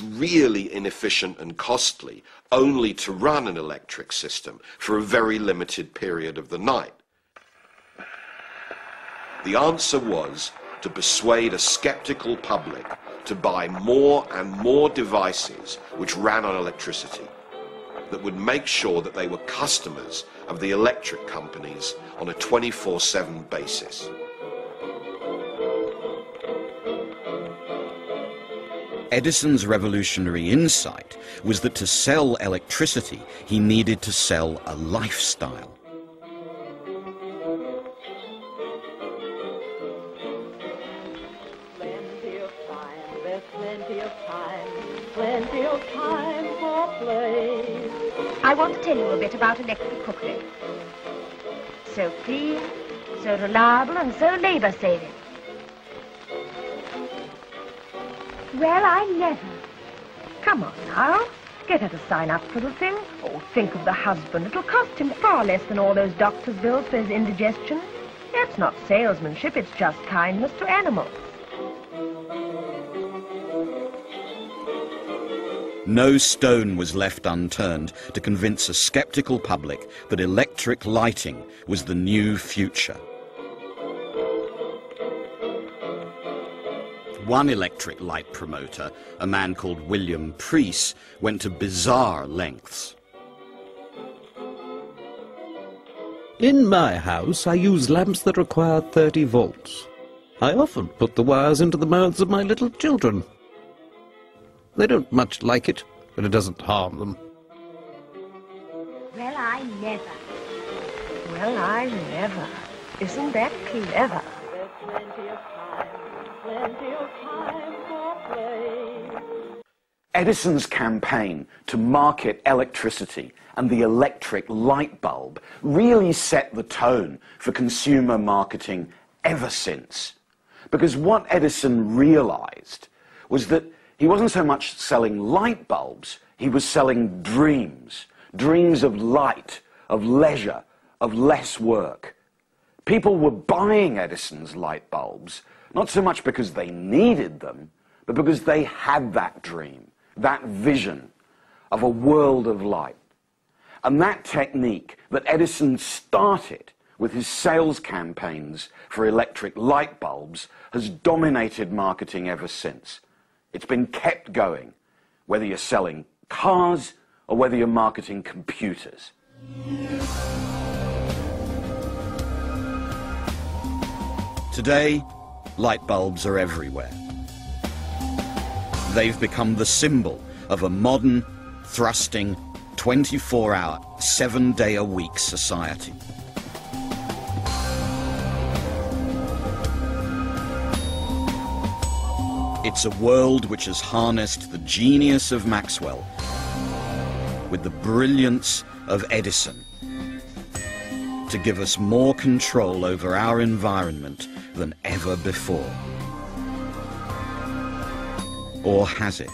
was really inefficient and costly only to run an electric system for a very limited period of the night? The answer was to persuade a skeptical public to buy more and more devices which ran on electricity, that would make sure that they were customers of the electric companies on a 24/7 basis. Edison's revolutionary insight was that to sell electricity, he needed to sell a lifestyle. I want to tell you a bit about electric cookery. So clean, so reliable, and so labour-saving. Well, I never. Come on now, get her to sign up for the thing. Oh, think of the husband. It'll cost him far less than all those doctor's bills for his indigestion. That's not salesmanship, it's just kindness to animals. No stone was left unturned to convince a skeptical public that electric lighting was the new future. One electric light promoter, a man called William Preece, went to bizarre lengths. In my house, I use lamps that require 30 volts. I often put the wires into the mouths of my little children. They don't much like it, but it doesn't harm them. Well, I never. Well, I never. Isn't that clever? Edison's campaign to market electricity and the electric light bulb really set the tone for consumer marketing ever since. Because what Edison realized was that he wasn't so much selling light bulbs, he was selling dreams. Dreams of light, of leisure, of less work. People were buying Edison's light bulbs, not so much because they needed them, but because they had that dream, that vision of a world of light. And that technique that Edison started with his sales campaigns for electric light bulbs has dominated marketing ever since. It's been kept going, whether you're selling cars or whether you're marketing computers. Today, light bulbs are everywhere. They've become the symbol of a modern, thrusting, 24-hour, 7-day-a-week society. It's a world which has harnessed the genius of Maxwell with the brilliance of Edison to give us more control over our environment than ever before. Or has it?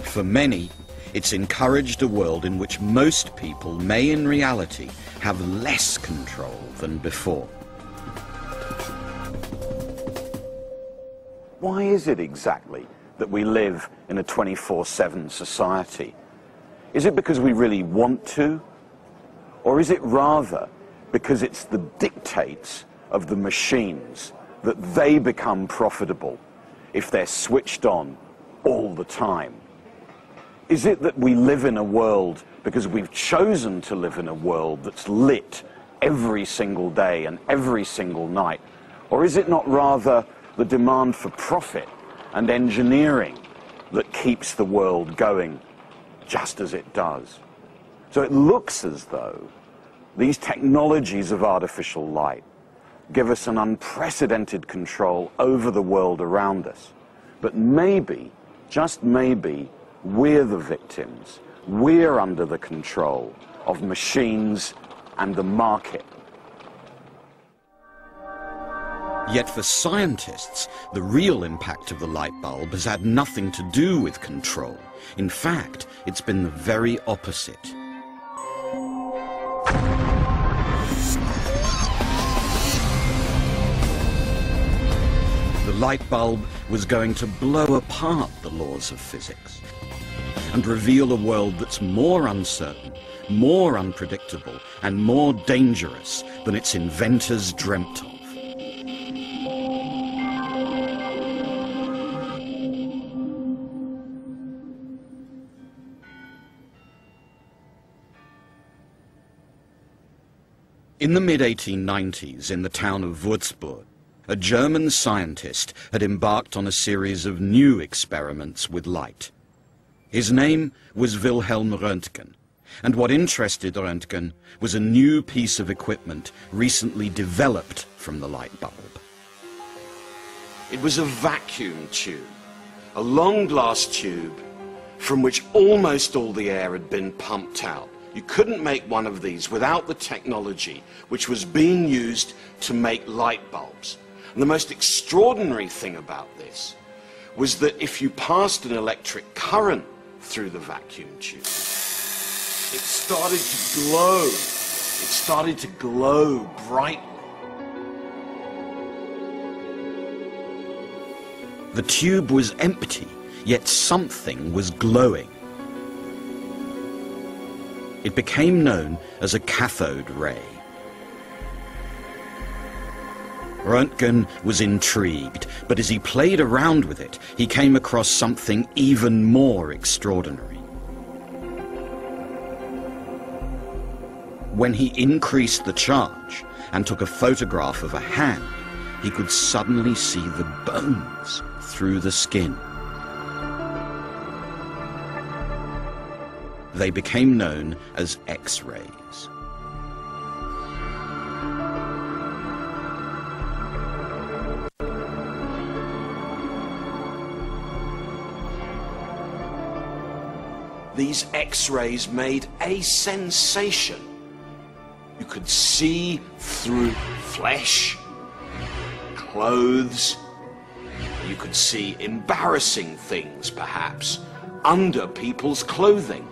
For many, it's encouraged a world in which most people may in reality have less control than before. Why is it exactly that we live in a 24/7 society? Is it because we really want to? Or is it rather because it's the dictates of the machines that they become profitable if they're switched on all the time? Is it that we live in a world because we've chosen to live in a world that's lit every single day and every single night? Or is it not rather the demand for profit and engineering that keeps the world going just as it does? So it looks as though these technologies of artificial light give us an unprecedented control over the world around us. But maybe, just maybe, we're the victims. We're under the control of machines and the market. Yet for scientists, the real impact of the light bulb has had nothing to do with control. In fact, it's been the very opposite. The light bulb was going to blow apart the laws of physics and reveal a world that's more uncertain, more unpredictable, and more dangerous than its inventors dreamt of. In the mid-1890s, in the town of Würzburg, a German scientist had embarked on a series of new experiments with light. His name was Wilhelm Röntgen, and what interested Röntgen was a new piece of equipment recently developed from the light bulb. It was a vacuum tube, a long glass tube from which almost all the air had been pumped out. You couldn't make one of these without the technology which was being used to make light bulbs. And the most extraordinary thing about this was that if you passed an electric current through the vacuum tube, it started to glow. It started to glow brightly. The tube was empty, yet something was glowing. It became known as a cathode ray. Röntgen was intrigued, but as he played around with it, he came across something even more extraordinary. When he increased the charge and took a photograph of a hand, he could suddenly see the bones through the skin. They became known as X-rays. These X-rays made a sensation. You could see through flesh, clothes. You could see embarrassing things, perhaps, under people's clothing.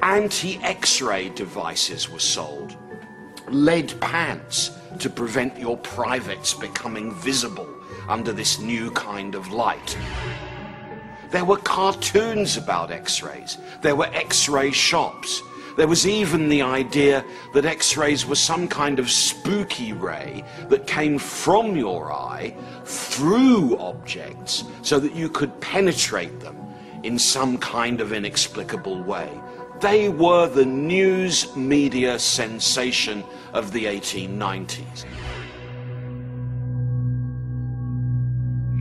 Anti-X-ray devices were sold. Lead pants to prevent your privates becoming visible under this new kind of light. There were cartoons about X-rays. There were X-ray shops. There was even the idea that X-rays were some kind of spooky ray that came from your eye through objects so that you could penetrate them in some kind of inexplicable way. They were the news media sensation of the 1890s.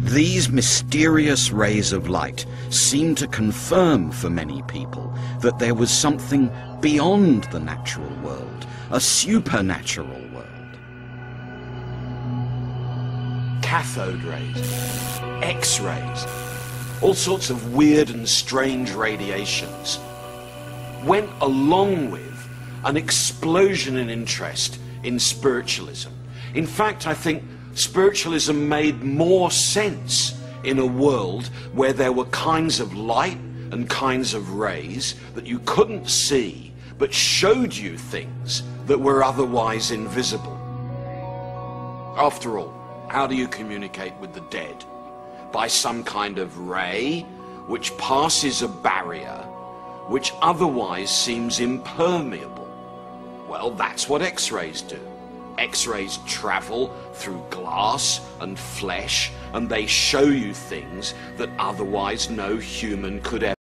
These mysterious rays of light seemed to confirm for many people that there was something beyond the natural world, a supernatural world. Cathode rays, X-rays, all sorts of weird and strange radiations went along with an explosion in interest in spiritualism. In fact, I think spiritualism made more sense in a world where there were kinds of light and kinds of rays that you couldn't see but showed you things that were otherwise invisible. After all, how do you communicate with the dead? By some kind of ray which passes a barrier which otherwise seems impermeable. Well, that's what X-rays do. X-rays travel through glass and flesh, and they show you things that otherwise no human could ever